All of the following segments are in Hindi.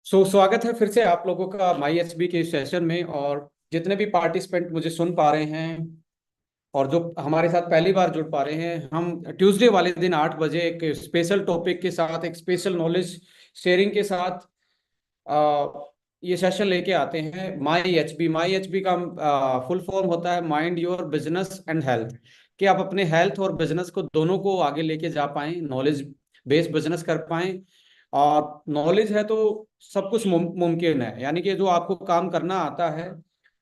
स्वागत है फिर से आप लोगों का माई एचबी के सेशन में। और जितने भी पार्टिसिपेंट मुझे सुन पा रहे हैं और जो हमारे साथ पहली बार जुड़ पा रहे हैं, हम ट्यूसडे वाले दिन 8 बजे एक स्पेशल टॉपिक के साथ, एक स्पेशल नॉलेज शेयरिंग के साथ ये सेशन लेके आते हैं। माई एचबी का फुल फॉर्म होता है mind your business and health. कि आप अपने हेल्थ और बिजनेस को दोनों को आगे लेके जा पाएं, नॉलेज बेस्ड बिजनेस कर पाएं। और नॉलेज है तो सब कुछ मुमकिन है। यानी कि जो आपको काम करना आता है,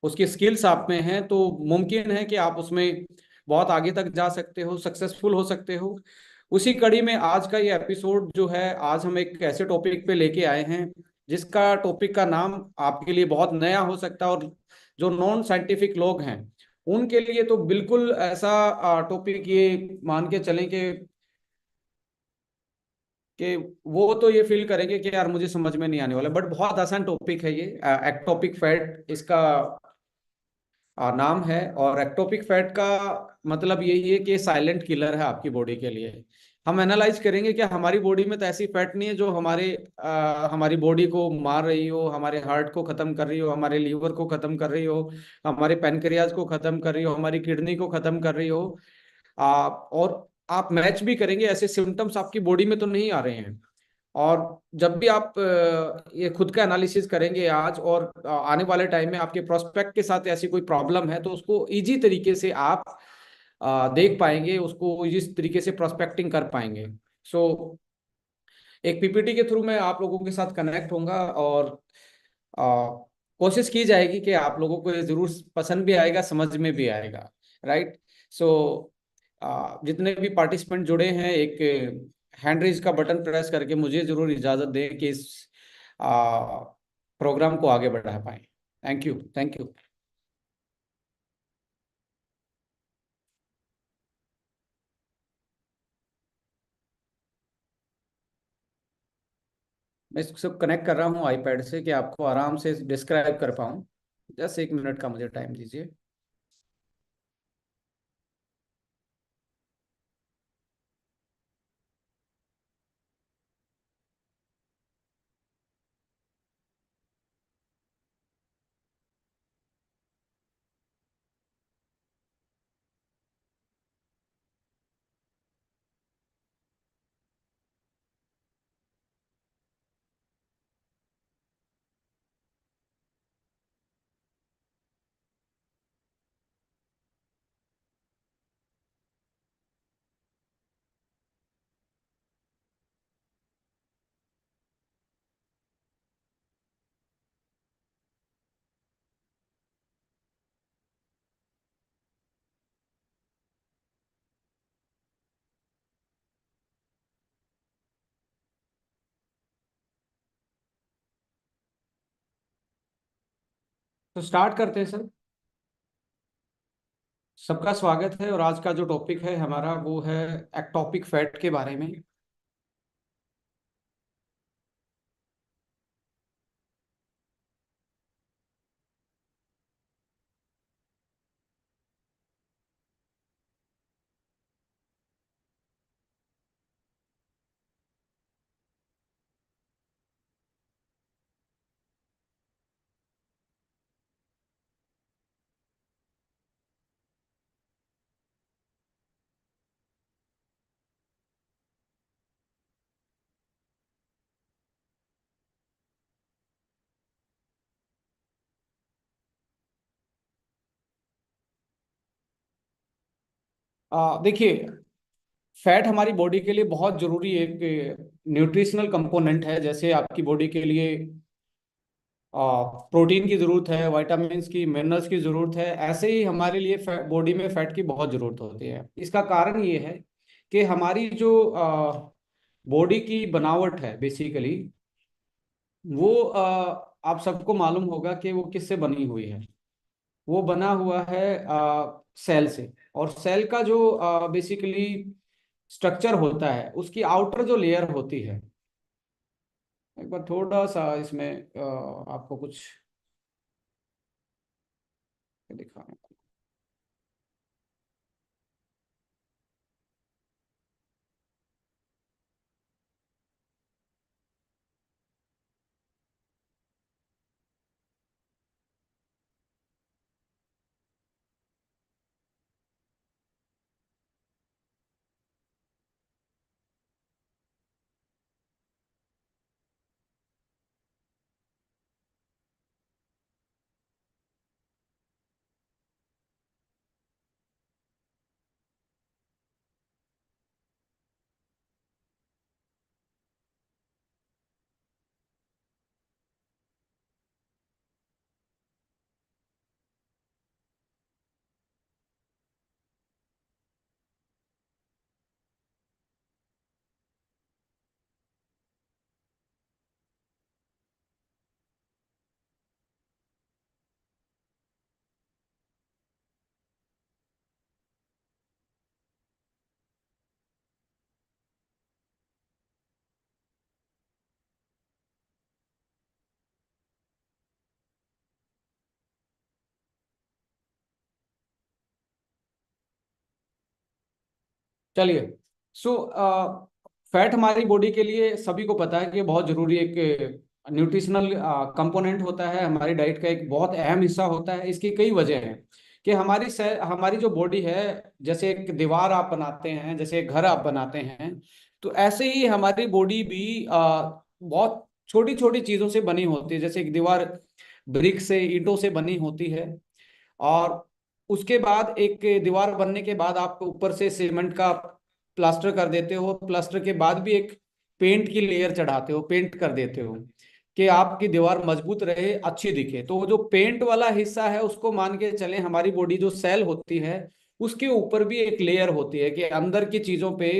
उसकी स्किल्स आप में हैं, तो मुमकिन है कि आप उसमें बहुत आगे तक जा सकते हो, सक्सेसफुल हो सकते हो। उसी कड़ी में आज का ये एपिसोड जो है, आज हम एक ऐसे टॉपिक पे लेके आए हैं जिसका टॉपिक का नाम आपके लिए बहुत नया हो सकता है, और जो नॉन साइंटिफिक लोग हैं उनके लिए तो बिल्कुल ऐसा टॉपिक ये मान के चलें कि वो तो ये फील करेंगे कि यार मुझे समझ में नहीं आने वाला। बट बहुत आसान टॉपिक है ये। एक्टोपिक फैट इसका नाम है। और एक्टोपिक फैट का मतलब यही है कि साइलेंट किलर है आपकी बॉडी के लिए। हम एनालाइज करेंगे कि हमारी बॉडी में तो ऐसी फैट नहीं है जो हमारी बॉडी को मार रही हो, हमारे हार्ट को खत्म कर रही हो, हमारे लीवर को खत्म कर रही हो, हमारे पैनक्रियाज को खत्म कर रही हो, हमारी किडनी को खत्म कर रही हो। और आप मैच भी करेंगे, ऐसे सिम्टम्स आपकी बॉडी में तो नहीं आ रहे हैं। और जब भी आप ये खुद का एनालिसिस करेंगे आज और आने वाले टाइम में आपके प्रोस्पेक्ट के साथ ऐसी कोई प्रॉब्लम है, तो उसको इजी तरीके से आप देख पाएंगे, उसको इजी तरीके से प्रोस्पेक्टिंग कर पाएंगे। सो एक पीपीटी के थ्रू मैं आप लोगों के साथ कनेक्ट होऊंगा, और कोशिश की जाएगी कि आप लोगों को ये जरूर पसंद भी आएगा, समझ में भी आएगा। राइट। सो जितने भी पार्टिसिपेंट जुड़े हैं, एक हैंड रेज का बटन प्रेस करके मुझे जरूर इजाजत दें कि इस प्रोग्राम को आगे बढ़ा पाए। Thank you, thank you. मैं इसको कनेक्ट कर रहा हूँ आईपैड से कि आपको आराम से डिस्क्राइब कर पाऊँ। जस्ट 1 मिनट का मुझे टाइम दीजिए। तो स्टार्ट करते हैं सर। सबका स्वागत है। और आज का जो टॉपिक है हमारा वो है एक्टोपिक फैट के बारे में। देखिए, फैट हमारी बॉडी के लिए बहुत जरूरी एक न्यूट्रिशनल कंपोनेंट है। जैसे आपकी बॉडी के लिए प्रोटीन की जरूरत है, विटामिन्स की, मिनरल्स की जरूरत है, ऐसे ही हमारे लिए बॉडी में फैट की बहुत जरूरत होती है। इसका कारण ये है कि हमारी जो बॉडी की बनावट है बेसिकली, वो आप सबको मालूम होगा कि वो किससे बनी हुई है। वो बना हुआ है सेल से। और सेल का जो बेसिकली स्ट्रक्चर होता है, उसकी आउटर जो लेयर होती है, एक बार थोड़ा सा इसमें आपको कुछ दिखाना। चलिए। सो फैट हमारी बॉडी के लिए सभी को पता है कि बहुत जरूरी एक न्यूट्रिशनल कंपोनेंट होता है, हमारी डाइट का एक बहुत अहम हिस्सा होता है। इसकी कई वजह हैं कि हमारी जो बॉडी है, जैसे एक दीवार आप बनाते हैं, जैसे एक घर आप बनाते हैं, तो ऐसे ही हमारी बॉडी भी बहुत छोटी छोटी चीजों से बनी होती है। जैसे एक दीवार ब्रिक से, ईंटों से बनी होती है, और उसके बाद एक दीवार बनने के बाद आप ऊपर से सीमेंट का प्लास्टर कर देते हो। प्लास्टर के बाद भी एक पेंट की लेयर चढ़ाते हो, पेंट कर देते हो कि आपकी दीवार मजबूत रहे, अच्छी दिखे। तो जो पेंट वाला हिस्सा है उसको मान के चलें, हमारी बॉडी जो सेल होती है उसके ऊपर भी एक लेयर होती है कि अंदर की चीजों पे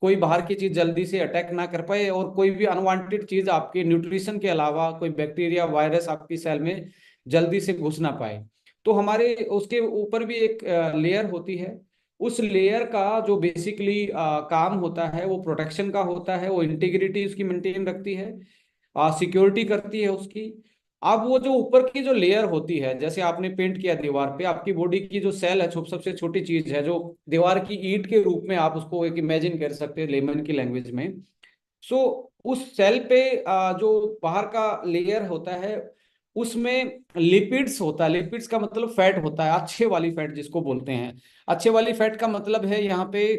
कोई बाहर की चीज जल्दी से अटैक ना कर पाए, और कोई भी अनवांटेड चीज आपके न्यूट्रिशन के अलावा कोई बैक्टीरिया, वायरस आपकी सेल में जल्दी से घुस ना पाए। तो हमारे उसके ऊपर भी एक लेयर होती है। उस लेयर का जो बेसिकली काम होता है वो प्रोटेक्शन का होता है, वो इंटीग्रिटी उसकी मेंटेन रखती है, सिक्योरिटी करती है उसकी। अब वो जो ऊपर की जो लेयर होती है, जैसे आपने पेंट किया दीवार पे, आपकी बॉडी की जो सेल है, सबसे छोटी चीज है, जो दीवार की ईंट के रूप में आप उसको एक इमेजिन कर सकते हैं लेमन की लैंग्वेज में। सो उस सेल पे जो बाहर का लेयर होता है उसमें लिपिड्स होता है। लिपिड्स का मतलब फैट होता है, अच्छे वाली फैट जिसको बोलते हैं। अच्छे वाली फैट का मतलब है यहाँ पे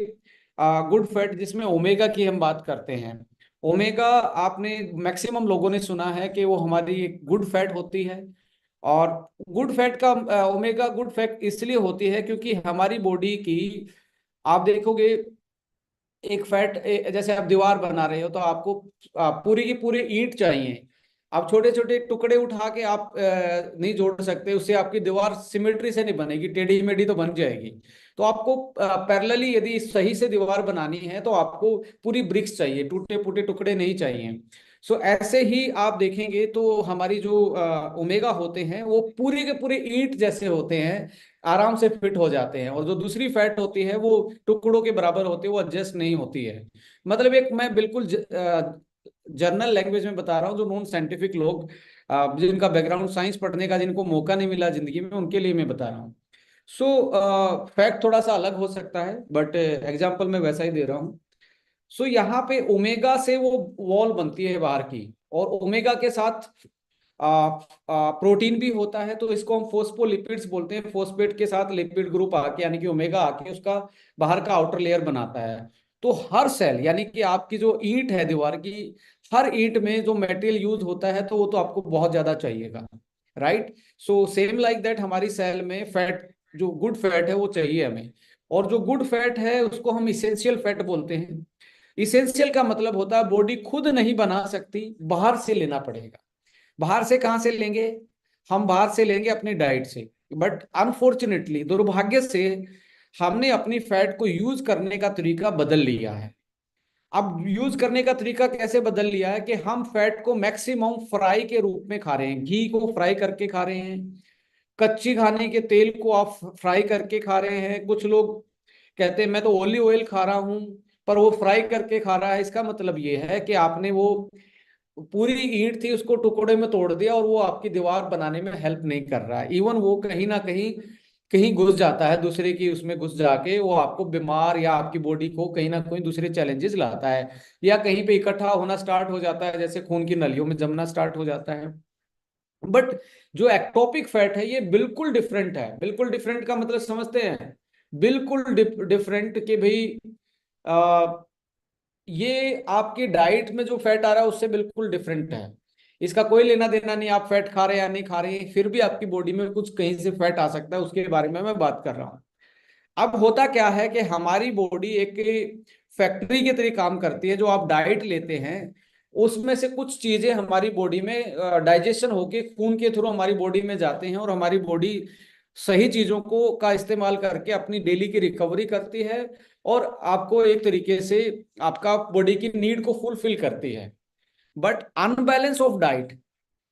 गुड फैट, जिसमें ओमेगा की हम बात करते हैं। ओमेगा, आपने मैक्सिमम लोगों ने सुना है कि वो हमारी एक गुड फैट होती है। और गुड फैट का ओमेगा गुड फैट इसलिए होती है क्योंकि हमारी बॉडी की, आप देखोगे, एक जैसे आप दीवार बना रहे हो तो आपको पूरी की पूरी ईंट चाहिए। आप छोटे छोटे टुकड़े उठा के आप नहीं जोड़ सकते, उससे आपकी दीवार सिमेट्री से नहीं बनेगी, टेढ़ी मेढ़ी तो बन जाएगी। तो आपको पैरेलली यदि सही से दीवार बनानी है तो आपको पूरी ब्रिक्स चाहिए, टूटे फूटे टुकड़े नहीं चाहिए। सो ऐसे ही आप देखेंगे तो हमारी जो ओमेगा होते हैं वो पूरे के पूरे ईंट जैसे होते हैं, आराम से फिट हो जाते हैं। और जो दूसरी फैट होती है वो टुकड़ों के बराबर होती है, वो एडजस्ट नहीं होती है। मतलब एक मैं बिल्कुल जर्नल लैंग्वेज में बता रहा हूँ, जो नॉन साइंटिफिक लोग, जिनका बैकग्राउंड साइंस पढ़ने का जिनको मौका नहीं मिला जिंदगी में, उनके लिए मैं बता रहा हूँ। सो फैक्ट थोड़ा सा अलग हो सकता है, बट एग्जाम्पल मैं वैसा ही दे रहा हूँ। सो यहाँ पे ओमेगा से वो वॉल बनती है बाहर की, और ओमेगा के साथ प्रोटीन भी होता है, तो इसको हम फोस्फोलिपिड्स बोलते हैं। फोस्फेट के साथ लिपिड ग्रुप आके, यानी कि ओमेगा आके उसका बाहर का आउटर लेयर बनाता है। तो हर सेल, यानी कि आपकी जो ईंट है दीवार की, हर ईंट में जो मटेरियल यूज होता है तो वो तो आपको बहुत ज्यादा चाहिएगा, right. So same like that हमारी सेल में फैट, जो गुड फैट है वो चाहिए हमें। और जो गुड फैट है उसको हम इसेंशियल फैट बोलते हैं। इसेंशियल का मतलब होता है बॉडी खुद नहीं बना सकती, बाहर से लेना पड़ेगा। बाहर से कहाँ से लेंगे? हम बाहर से लेंगे अपनी डाइट से। बट अनफॉर्चुनेटली, दुर्भाग्य से, हमने अपनी फैट को यूज करने का तरीका बदल लिया है। अब यूज करने का तरीका कैसे बदल लिया है कि हम फैट को मैक्सिमम फ्राई के रूप में खा रहे हैं, घी को फ्राई करके खा रहे हैं, कच्ची खाने के तेल को आप फ्राई करके खा रहे हैं। कुछ लोग कहते हैं मैं तो ऑलिव ऑयल खा रहा हूं, पर वो फ्राई करके खा रहा है। इसका मतलब ये है कि आपने वो पूरी ईंट थी उसको टुकड़े में तोड़ दिया, और वो आपकी दीवार बनाने में हेल्प नहीं कर रहा है। इवन वो कहीं ना कहीं कहीं घुस जाता है, दूसरे की उसमें घुस जाके वो आपको बीमार, या आपकी बॉडी को कहीं ना कहीं दूसरे चैलेंजेस लाता है, या कहीं पे इकट्ठा होना स्टार्ट हो जाता है, जैसे खून की नलियों में जमना स्टार्ट हो जाता है। बट जो एक्टोपिक फैट है ये बिल्कुल डिफरेंट है। बिल्कुल डिफरेंट का मतलब समझते हैं? बिल्कुल डिफरेंट के भाई, ये आपकी डाइट में जो फैट आ रहा है उससे बिल्कुल डिफरेंट है। इसका कोई लेना देना नहीं आप फैट खा रहे हैं या नहीं खा रहे हैं, फिर भी आपकी बॉडी में कुछ कहीं से फैट आ सकता है, उसके बारे में मैं बात कर रहा हूँ। अब होता क्या है कि हमारी बॉडी एक फैक्ट्री के तरीके काम करती है। जो आप डाइट लेते हैं उसमें से कुछ चीजें हमारी बॉडी में डाइजेशन होके खून के थ्रू हमारी बॉडी में जाते हैं, और हमारी बॉडी सही चीजों को का इस्तेमाल करके अपनी डेली की रिकवरी करती है, और आपको एक तरीके से आपका बॉडी की नीड को फुलफिल करती है। बट अनबैलेंस ऑफ डाइट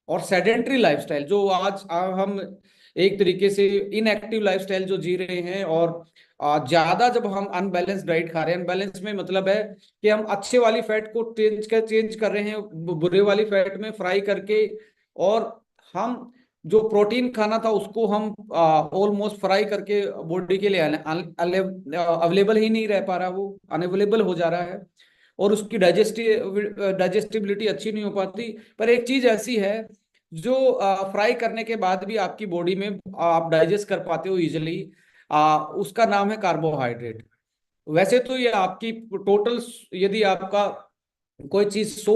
और सेडेंट्री लाइफस्टाइल, जो आज हम एक तरीके से इनएक्टिव लाइफस्टाइल जो जी रहे हैं, और ज्यादा जब हम अनबैलेंस डाइट खा रहे हैं, अनबैलेंस में मतलब है कि हम अच्छे वाली फैट को चेंज कर रहे हैं बुरे वाली फैट में फ्राई करके, और हम जो प्रोटीन खाना था उसको हम ऑलमोस्ट फ्राई करके बॉडी के लिए अवेलेबल ही नहीं रह पा रहा, वो अनअवेलेबल हो जा रहा है, और उसकी डाइजेस्टिबिलिटी अच्छी नहीं हो पाती। पर एक चीज ऐसी है जो फ्राई करने के बाद भी आपकी बॉडी में आप डाइजेस्ट कर पाते हो इजिली, उसका नाम है कार्बोहाइड्रेट। वैसे तो ये आपकी टोटल, यदि आपका कोई चीज 100,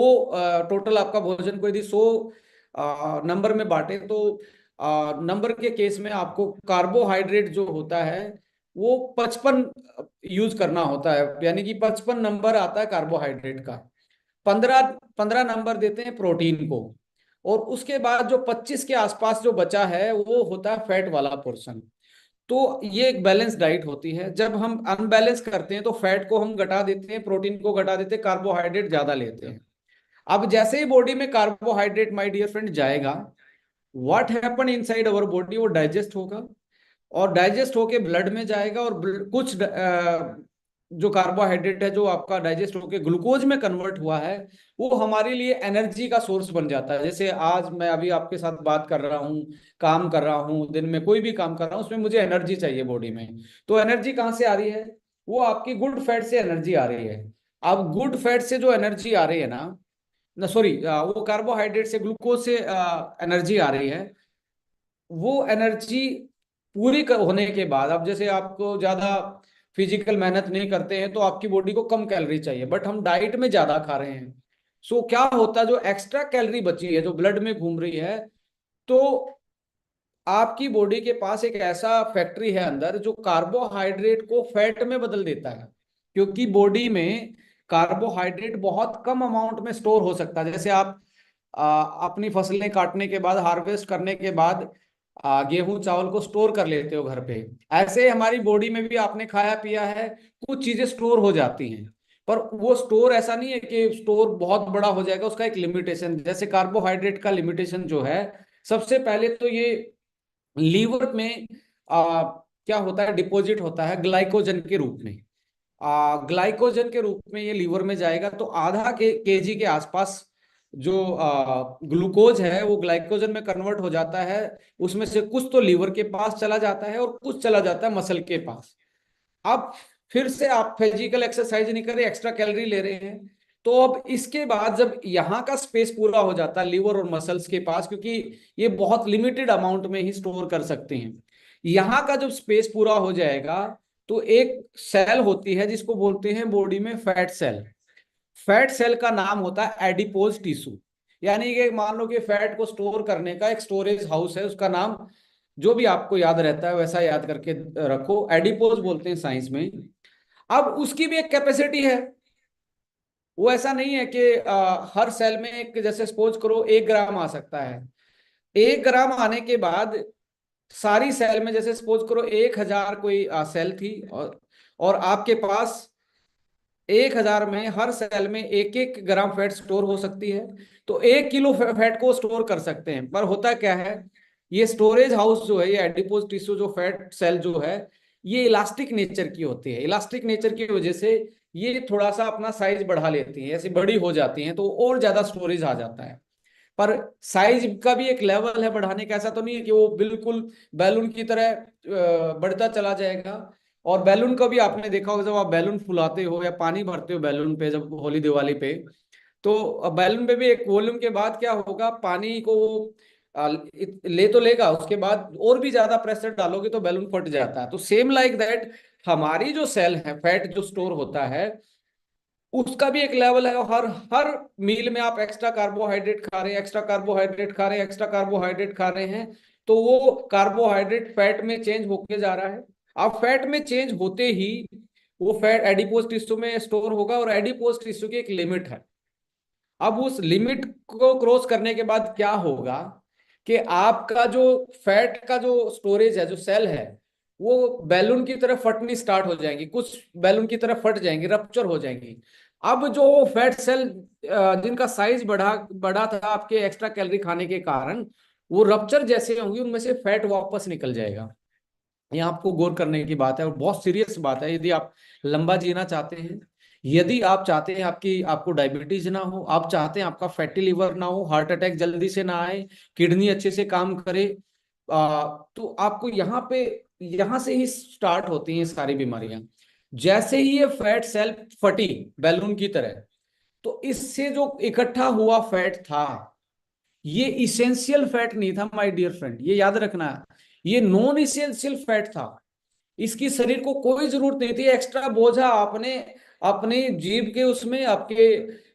टोटल आपका भोजन को यदि 100 नंबर में बांटे तो नंबर के केस में आपको कार्बोहाइड्रेट जो होता है वो 55 यूज करना होता है, यानी कि 55 नंबर आता है कार्बोहाइड्रेट का। 15 15 नंबर देते हैं प्रोटीन को, और उसके बाद जो 25 के आसपास जो बचा है वो होता है फैट वाला पोर्शन। तो ये एक बैलेंस डाइट होती है। जब हम अनबैलेंस करते हैं तो फैट को हम घटा देते हैं, प्रोटीन को घटा देते हैं, कार्बोहाइड्रेट ज्यादा लेते हैं। अब जैसे ही बॉडी में कार्बोहाइड्रेट माय डियर फ्रेंड जाएगा, what happen inside our body, वो डाइजेस्ट होगा, और डाइजेस्ट होके ब्लड में जाएगा, और कुछ जो कार्बोहाइड्रेट है जो आपका डाइजेस्ट होके ग्लूकोज में कन्वर्ट हुआ है, वो हमारे लिए एनर्जी का सोर्स बन जाता है। जैसे आज मैं अभी आपके साथ बात कर रहा हूँ, काम कर रहा हूँ, दिन में कोई भी काम कर रहा हूँ, उसमें मुझे एनर्जी चाहिए बॉडी में। तो एनर्जी कहाँ से आ रही है? वो आपकी गुड फैट से एनर्जी आ रही है। अब गुड फैट से जो एनर्जी आ रही है ना, ना सॉरी, वो कार्बोहाइड्रेट से, ग्लूकोज से एनर्जी आ रही है। वो एनर्जी पूरी होने के बाद, अब जैसे आपको ज्यादा फिजिकल मेहनत नहीं करते हैं तो आपकी बॉडी को कम कैलोरी चाहिए, बट हम डाइट में ज्यादा खा रहे हैं। सो क्या होता है, जो एक्स्ट्रा कैलोरी बची है जो ब्लड में घूम रही है, तो आपकी बॉडी के पास एक ऐसा फैक्ट्री है अंदर जो कार्बोहाइड्रेट को फैट में बदल देता है। क्योंकि बॉडी में कार्बोहाइड्रेट बहुत कम अमाउंट में स्टोर हो सकता है। जैसे आप अपनी फसलें काटने के बाद, हार्वेस्ट करने के बाद गेहूं चावल को स्टोर कर लेते हो घर पे, ऐसे हमारी बॉडी में भी आपने खाया पिया है, कुछ चीजें स्टोर हो जाती हैं। पर वो स्टोर ऐसा नहीं है कि स्टोर बहुत बड़ा हो जाएगा, उसका एक लिमिटेशन, जैसे कार्बोहाइड्रेट का लिमिटेशन जो है, सबसे पहले तो ये लीवर में क्या होता है, डिपॉजिट होता है ग्लाइकोजन के रूप में। ग्लाइकोजन के रूप में ये लीवर में जाएगा, तो आधा केजी के आसपास जो ग्लूकोज है वो ग्लाइकोजन में कन्वर्ट हो जाता है। उसमें से कुछ तो लीवर के पास चला जाता है और कुछ चला जाता है मसल के पास। अब फिर से आप फिजिकल एक्सरसाइज नहीं कर रहे, एक्स्ट्रा कैलोरी ले रहे हैं, तो अब इसके बाद जब यहाँ का स्पेस पूरा हो जाता है लीवर और मसल्स के पास, क्योंकि ये बहुत लिमिटेड अमाउंट में ही स्टोर कर सकते हैं, यहाँ का जब स्पेस पूरा हो जाएगा, तो एक सेल होती है जिसको बोलते हैं बॉडी में फैट सेल। फैट सेल का नाम होता है एडिपोज टिश्यू। यानी कि मान लो कि फैट को स्टोर करने का एक स्टोरेज हाउस है, उसका नाम जो भी आपको याद रहता है वैसा याद करके रखो, एडिपोज बोलते हैं साइंस में। अब उसकी भी एक कैपेसिटी है। वो ऐसा नहीं है कि हर सेल में एक, जैसे सपोज करो 1 ग्राम आ सकता है। 1 ग्राम आने के बाद सारी सेल में, जैसे सपोज करो 1000 कोई सेल थी, और आपके पास 1000 में हर सेल में 1 1 ग्राम फैट स्टोर हो सकती है, तो 1 किलो फैट को स्टोर कर सकते हैं। पर होता क्या है, ये स्टोरेज हाउस जो है, ये एडिपोज टिश्यू जो फैट सेल जो है, ये इलास्टिक नेचर की होती है। इलास्टिक नेचर की वजह से ये थोड़ा सा अपना साइज बढ़ा लेती है, ऐसे बड़ी हो जाती हैं, तो और ज्यादा स्टोरेज आ जाता है। पर साइज का भी एक लेवल है बढ़ाने का, ऐसा तो नहीं है कि वो बिल्कुल बैलून की तरह बढ़ता चला जाएगा। और बैलून को भी आपने देखा होगा, जब आप बैलून फुलाते हो या पानी भरते हो बैलून पे, जब होली दिवाली पे, तो बैलून पे भी एक वॉल्यूम के बाद क्या होगा, पानी को वो ले तो लेगा, उसके बाद और भी ज्यादा प्रेशर डालोगे तो बैलून फट जाता है। तो सेम लाइक दैट, हमारी जो सेल है, फैट जो स्टोर होता है, उसका भी एक लेवल है। हर हर मील में आप एक्स्ट्रा कार्बोहाइड्रेट खा रहे हैं, एक्स्ट्रा कार्बोहाइड्रेट खा रहे हैं, एक्स्ट्रा कार्बोहाइड्रेट खा रहे हैं, तो वो कार्बोहाइड्रेट फैट में चेंज होके जा रहा है। अब फैट में चेंज होते ही वो फैट एडिपोज टिश्यू में स्टोर होगा, और एडिपोज टिश्यू की एक लिमिट है। अब उस लिमिट को क्रॉस करने के बाद क्या होगा कि आपका जो फैट का जो स्टोरेज है, जो सेल है, वो बैलून की तरह फटनी स्टार्ट हो जाएंगी, कुछ बैलून की तरह फट जाएंगी, रप्चर हो जाएंगी। अब जो फैट सेल जिनका साइज बढ़ा बढ़ा था आपके एक्स्ट्रा कैलोरी खाने के कारण, वो रप्चर जैसे होंगी, उनमें से फैट वापस निकल जाएगा। ये आपको गौर करने की बात है, और बहुत सीरियस बात है। यदि आप लंबा जीना चाहते हैं, यदि आप चाहते हैं आपकी आपको डायबिटीज ना हो, आप चाहते हैं आपका फैटी लिवर ना हो, हार्ट अटैक जल्दी से ना आए, किडनी अच्छे से काम करे, तो आपको यहाँ से ही स्टार्ट होती हैं सारी बीमारियां। जैसे ही ये फैट सेल फटी बैलून की तरह, तो इससे जो इकट्ठा हुआ फैट था, ये इसेंशियल फैट नहीं था माय डियर फ्रेंड, ये याद रखना। ये नॉन इसेंशियल फैट था। इसकी शरीर को कोई जरूरत नहीं थी। एक्स्ट्रा बोझा आपने अपने जीभ के उसमें आपके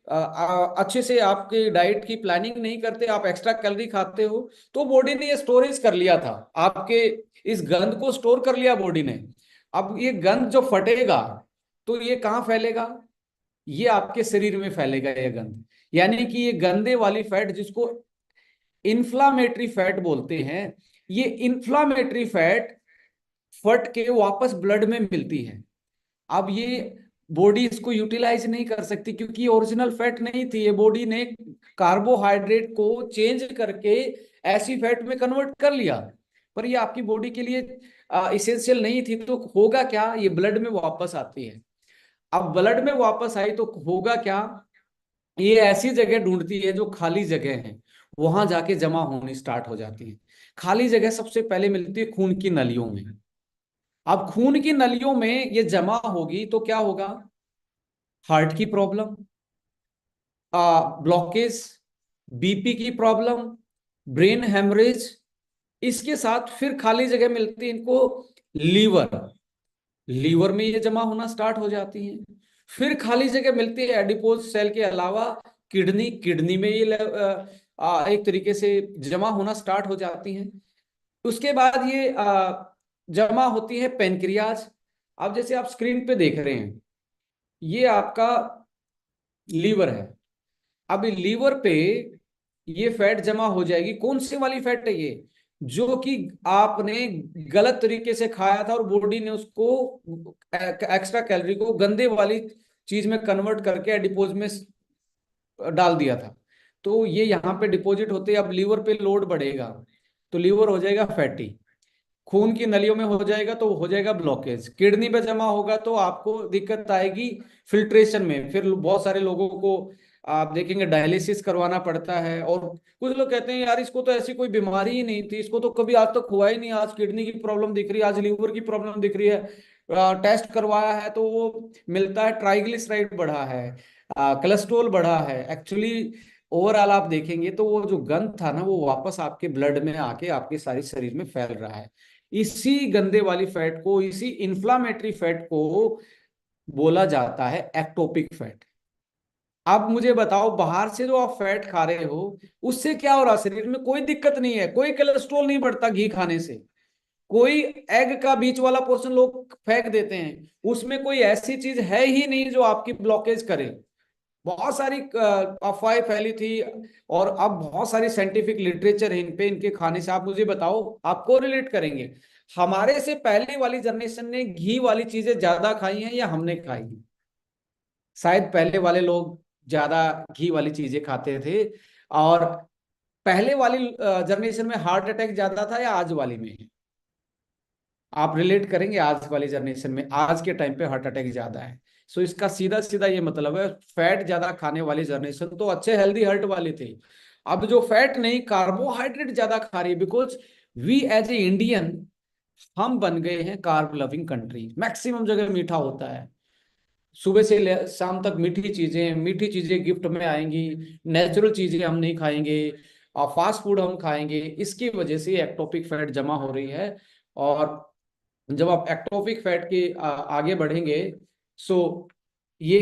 अच्छे से आपके डाइट की प्लानिंग नहीं करते, आप एक्स्ट्रा कैलोरी खाते हो, तो बॉडी ने ये स्टोरेज कर लिया था। आपके इस गंद को स्टोर कर लिया बॉडी ने। अब ये गंद जो फटेगा, तो ये कहाँ फैलेगा? ये आपके शरीर में फैलेगा ये गंद। यानी कि ये गंदे वाली फैट, जिसको इन्फ्लामेटरी फैट बोलते हैं, ये इन्फ्लामेटरी फैट फट के वापस ब्लड में मिलती है। अब ये बॉडी इसको यूटिलाइज नहीं कर सकती, क्योंकि ये ओरिजिनल फैट नहीं थी। ये बॉडी ने कार्बोहाइड्रेट को चेंज करके ऐसी फैट में कन्वर्ट कर लिया, पर ये आपकी बॉडी के लिए इसेंशियल नहीं थी। तो होगा क्या? ये ब्लड में वापस आती है। अब ब्लड में वापस आई तो होगा क्या? ये ऐसी जगह ढूंढती है जो खाली जगह है, वहां जाके जमा होनी स्टार्ट हो जाती है। खाली जगह सबसे पहले मिलती है खून की नलियों में। अब खून की नलियों में ये जमा होगी तो क्या होगा? हार्ट की प्रॉब्लम, ब्लॉकेज, बीपी की प्रॉब्लम, ब्रेन हेमरेज। इसके साथ फिर खाली जगह मिलती है इनको लीवर। लीवर में ये जमा होना स्टार्ट हो जाती है। फिर खाली जगह मिलती है एडिपोज सेल के अलावा किडनी। किडनी में ये एक तरीके से जमा होना स्टार्ट हो जाती हैं। उसके बाद ये जमा होती है पेनक्रियाज। अब जैसे आप स्क्रीन पे देख रहे हैं, ये आपका लीवर है। अब लीवर पे ये फैट जमा हो जाएगी। कौन सी वाली फैट है ये? जो कि आपने गलत तरीके से खाया था और बॉडी ने उसको एक्स्ट्रा कैलोरी को गंदे वाली चीज में कन्वर्ट करके एडिपोज में डाल दिया था। तो ये यहाँ पे डिपॉजिट होते, अब लीवर पे लोड बढ़ेगा तो लीवर हो जाएगा फैटी। खून की नलियों में हो जाएगा तो हो जाएगा ब्लॉकेज। किडनी पे जमा होगा तो आपको दिक्कत आएगी फिल्ट्रेशन में। फिर बहुत सारे लोगों को आप देखेंगे डायलिसिस करवाना पड़ता है। और कुछ लोग कहते हैं यार इसको तो ऐसी कोई बीमारी ही नहीं थी, इसको तो कभी आज तक हुआ ही नहीं, आज किडनी की प्रॉब्लम दिख रही है, आज लीवर की प्रॉब्लम दिख रही है। टेस्ट करवाया है तो वो मिलता है ट्राइग्लिसराइड बढ़ा है, कोलेस्ट्रॉल बढ़ा है। एक्चुअली ओवरऑल आप देखेंगे तो वो जो गंद था ना, वो वापस आपके ब्लड में आके आपके सारे शरीर में फैल रहा है। इसी गंदे वाली फैट को, इसी इंफ्लामेटरी फैट को बोला जाता है एक्टोपिक फैट। अब मुझे बताओ, बाहर से जो आप फैट खा रहे हो उससे क्या हो रहा? शरीर में कोई दिक्कत नहीं है, कोई कोलेस्ट्रॉल नहीं बढ़ता घी खाने से। कोई एग का बीच वाला पोर्शन लोग फेंक देते हैं, उसमें कोई ऐसी चीज है ही नहीं जो आपकी ब्लॉकेज करे। बहुत सारी अफवाहें फैली थी, और अब बहुत सारी साइंटिफिक लिटरेचर है इन पे। इनके खाने से आप मुझे बताओ, आपको रिलेट करेंगे, हमारे से पहले वाली जनरेशन ने घी वाली चीजें ज्यादा खाई हैं या हमने खाई हैं? शायद पहले वाले लोग ज्यादा घी वाली चीजें खाते थे। और पहले वाली जनरेशन में हार्ट अटैक ज्यादा था या आज वाली में? आप रिलेट करेंगे आज वाली जनरेशन में, आज के टाइम पे हार्ट अटैक ज्यादा है। सो इसका सीधा सीधा ये मतलब है, फैट ज्यादा खाने वाली जनरेशन तो अच्छे हेल्दी हार्ट वाले थे। अब जो फैट नहीं, कार्बोहाइड्रेट ज्यादा खा रही है, because we as a Indian, हम बन गए हैं कार्ब लविंग कंट्री। मैक्सिमम जगह मीठा होता है, सुबह से शाम तक मीठी चीजें गिफ्ट में आएंगी। नेचुरल चीजें हम नहीं खाएंगे, और फास्ट फूड हम खाएंगे। इसकी वजह से एक्टोपिक फैट जमा हो रही है। और जब आप एक्टोपिक फैट के आगे बढ़ेंगे, सो ये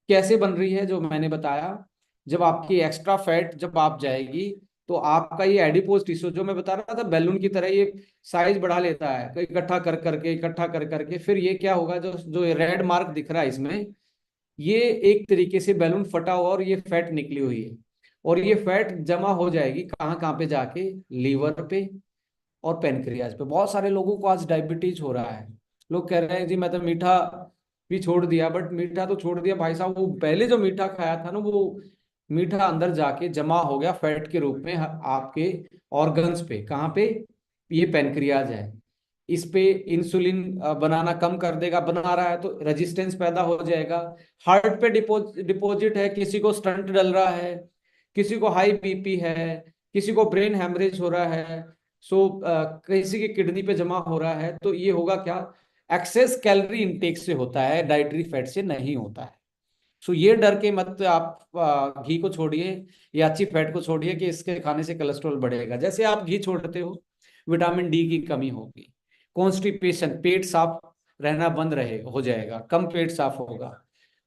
कैसे बन रही है जो मैंने बताया। जब आपकी एक्स्ट्रा फैट जब आप जाएगी, तो आपका ये एडिपोज टिश्यू जो मैं बता रहा था बैलून की तरह, ये साइज बढ़ा लेता है इकट्ठा कर करके। फिर ये क्या होगा, जो जो रेड मार्क दिख रहा है इसमें, ये एक तरीके से बैलून फटा हुआ और ये फैट निकली हुई है। और ये फैट जमा हो जाएगी कहाँ कहाँ पे जाके? लीवर पे और पेनक्रियाज पे। बहुत सारे लोगों को आज डायबिटीज हो रहा है। लोग कह रहे हैं जी मैं तो मीठा भी छोड़ दिया, बट मीठा तो छोड़ दिया भाई साहब, वो पहले जो मीठा खाया था ना, वो मीठा अंदर जाके जमा हो गया फैट के रूप में आपके ऑर्गन्स पे। कहाँ पे? ये पेनक्रियाज है। इस पे इंसुलिन बनाना कम कर देगा, बना रहा है तो रेजिस्टेंस पैदा हो जाएगा। हार्ट पे डिपॉजिट है, किसी को स्टंट डल रहा है, किसी को हाई बीपी है, किसी को ब्रेन हेमरेज हो रहा है, सो किसी की किडनी पे जमा हो रहा है, तो ये होगा क्या, एक्सेस कैलोरी इनटेक से होता है, डाइटरी फैट से नहीं होता है। सो ये डर के मत आप घी को छोड़िए या अच्छी फैट को छोड़िए कि इसके खाने से कोलेस्ट्रॉल बढ़ेगा। जैसे आप घी छोड़ते हो, विटामिन डी की कमी होगी, कॉन्स्टिपेशन, पेट साफ रहना बंद रहे हो जाएगा, कम पेट साफ होगा।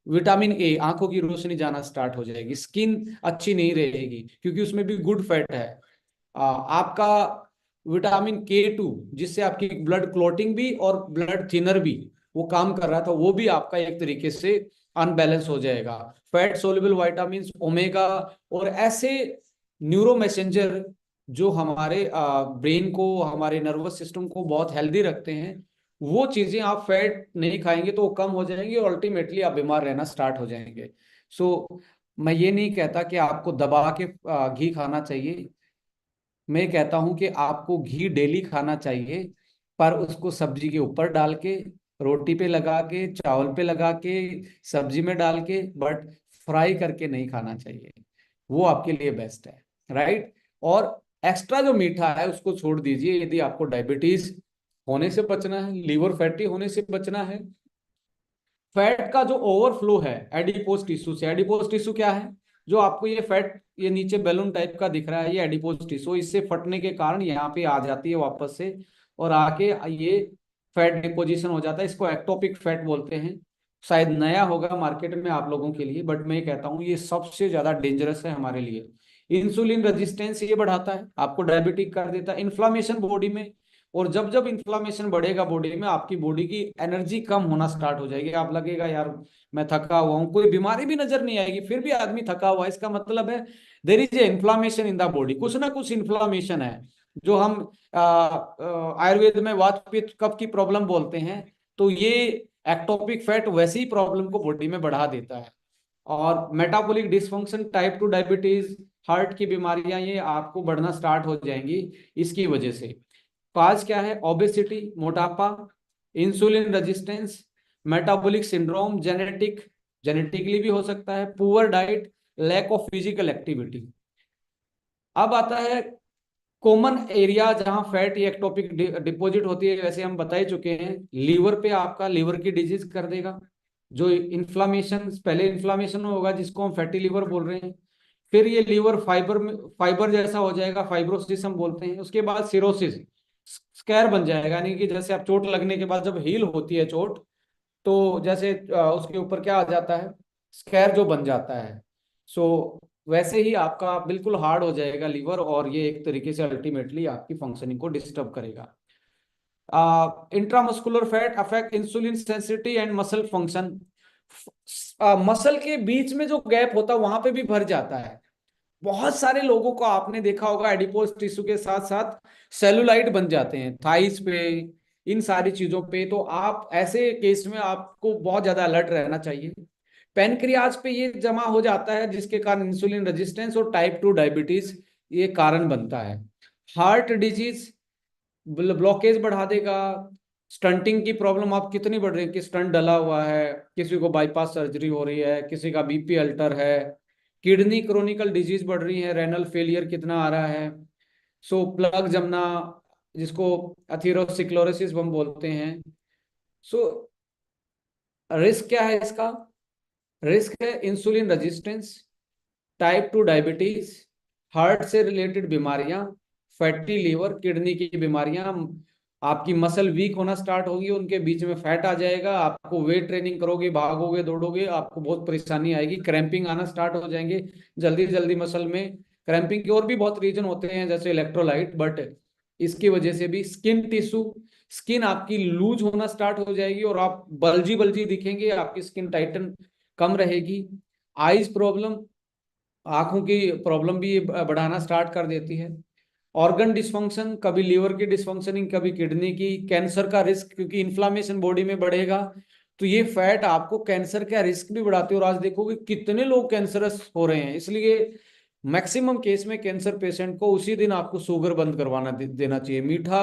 विटामिन ए, आंखों की रोशनी जाना स्टार्ट हो जाएगी, स्किन अच्छी नहीं रहेगी क्योंकि उसमें भी गुड फैट है। आपका विटामिन K2, जिससे आपकी ब्लड क्लॉटिंग भी और ब्लड थिनर भी वो काम कर रहा था, वो भी आपका एक तरीके से अनबैलेंस हो जाएगा। फैट सोल्युबल विटामिन, ओमेगा और ऐसे न्यूरो मैसेंजर जो हमारे ब्रेन को, हमारे नर्वस सिस्टम को बहुत हेल्दी रखते हैं, वो चीजें आप फैट नहीं खाएंगे तो वो कम हो जाएंगी और अल्टीमेटली आप बीमार रहना स्टार्ट हो जाएंगे। सो मैं ये नहीं कहता कि आपको दबा के घी खाना चाहिए, मैं कहता हूं कि आपको घी डेली खाना चाहिए, पर उसको सब्जी के ऊपर डाल के, रोटी पे लगा के, चावल पे लगा के, सब्जी में डाल के, बट फ्राई करके नहीं खाना चाहिए। वो आपके लिए बेस्ट है, राइट। और एक्स्ट्रा जो मीठा है उसको छोड़ दीजिए यदि आपको डायबिटीज होने से बचना है, लीवर फैटी होने से बचना है। फैट का जो ओवरफ्लो है एडिपोज टिश्यू से, एडिपोज टिश्यू क्या है, जो आपको ये फैट, ये नीचे बैलून टाइप का दिख रहा है, ये एडिपोज टिश्यू, इससे फटने के कारण यहाँ पे आ जाती है वापस से, और आके ये फैट डिपोजिशन हो जाता है। इसको एक्टोपिक फैट बोलते हैं। शायद नया होगा मार्केट में आप लोगों के लिए, बट मैं कहता हूँ ये सबसे ज्यादा डेंजरस है हमारे लिए। इंसुलिन रेजिस्टेंस ये बढ़ाता है, आपको डायबिटिक कर देता है, इन्फ्लामेशन बॉडी में, और जब जब इन्फ्लामेशन बढ़ेगा बॉडी में, आपकी बॉडी की एनर्जी कम होना स्टार्ट हो जाएगी, आप लगेगा यार मैं थका हुआ हूँ, कोई बीमारी भी नजर नहीं आएगी फिर भी आदमी थका हुआ है, इसका मतलब है there is a inflammation in the body, कुछ ना कुछ इन्फ्लामेशन है। जो हम आयुर्वेद में वात पित्त कफ की प्रॉब्लम बोलते हैं, तो ये एक्टोपिक फैट वैसी ही प्रॉब्लम को बॉडी में बढ़ा देता है। और metabolic dysfunction, type 2 diabetes, heart की बीमारियां, ये आपको बढ़ना स्टार्ट हो जाएंगी इसकी वजह से। काज क्या है, ओबेसिटी, मोटापा, insulin resistance, metabolic syndrome, genetically भी हो सकता है, poor diet, lack of physical activity. अब आता है कॉमन एरिया जहां फैट या एक्टोपिक डिपॉजिट होती है, वैसे हम बता ही चुके हैं, लीवर पे आपका लीवर की डिजीज कर देगा। जो इन्फ्लामेशन, पहले इन्फ्लामेशन होगा जिसको हम फैटी लीवर बोल रहे हैं, फिर ये लीवर फाइबर में, फाइबर जैसा हो जाएगा, फाइब्रोसिस हम बोलते हैं, उसके बाद सिरोसिस, स्कैर बन जाएगा, यानी कि जैसे आप चोट लगने के बाद जब हील होती है चोट, तो जैसे उसके ऊपर क्या आ जाता है, स्कैर जो बन जाता है। सो वैसे ही आपका बिल्कुल हार्ड हो जाएगा लीवर, और ये एक तरीके से अल्टीमेटली आपकी फंक्शनिंग को डिस्टर्ब करेगा। Intramuscular fat affect insulin sensitivity and muscle function. Muscle के बीच में जो गैप होता है वहां पे भी भर जाता है। बहुत सारे लोगों को आपने देखा होगा एडिपोज टिश्यू के साथ साथ सेलुलाइट बन जाते हैं थाइस पे, इन सारी चीजों पे, तो आप ऐसे केस में आपको बहुत ज्यादा अलर्ट रहना चाहिए। पेनक्रियाज पे ये जमा हो जाता है जिसके कारण इंसुलिन रेजिस्टेंस और टाइप 2 डायबिटीज ये कारण बनता है। हार्ट डिजीज, ब्लॉकेज बढ़ा देगा। स्टंटिंग की प्रॉब्लम आप कितनी बढ़ रही है कि स्टंट डला हुआ है, किसी को बाईपास सर्जरी हो रही है, किसी का बीपी अल्टर है, किडनी क्रोनिकल डिजीज बढ़ रही है, रेनल फेलियर कितना आ रहा है, सो प्लग जमना, जिसको अथेरोस्क्लेरोसिस हम बोलते हैं। सो रिस्क क्या है इसका, रिस्क है insulin resistance, type 2 diabetes, heart से रिलेटेड बीमारियां, फैटी लीवर, किडनी की बीमारियां, आपकी मसल वीक होना स्टार्ट होगी, उनके बीच में फैट आ जाएगा, आपको वेट ट्रेनिंग करोगे, भागोगे दौड़ोगे, आपको बहुत परेशानी आएगी, क्रैम्पिंग आना स्टार्ट हो जाएंगे जल्दी जल्दी मसल में। क्रैम्पिंग के और भी बहुत रीजन होते हैं जैसे इलेक्ट्रोलाइट, बट इसकी वजह से भी स्किन टिश्यू, स्किन आपकी लूज होना स्टार्ट हो जाएगी और आप बल्जी बल्जी दिखेंगे, आपकी स्किन टाइटन कम रहेगी। आईज प्रॉब्लम, आंखों की प्रॉब्लम भी ये बढ़ाना स्टार्ट कर देती है। ऑर्गन डिस्फंक्शन, कभी लीवर की डिस्फंक्शनिंग, कभी किडनी की, कैंसर का रिस्क, क्योंकि इन्फ्लामेशन बॉडी में बढ़ेगा तो ये फैट आपको कैंसर का रिस्क भी बढ़ाती है। और आज देखोगे कितने लोग कैंसरस हो रहे हैं, इसलिए मैक्सिमम केस में कैंसर पेशेंट को उसी दिन आपको शुगर बंद करवाना देना चाहिए। मीठा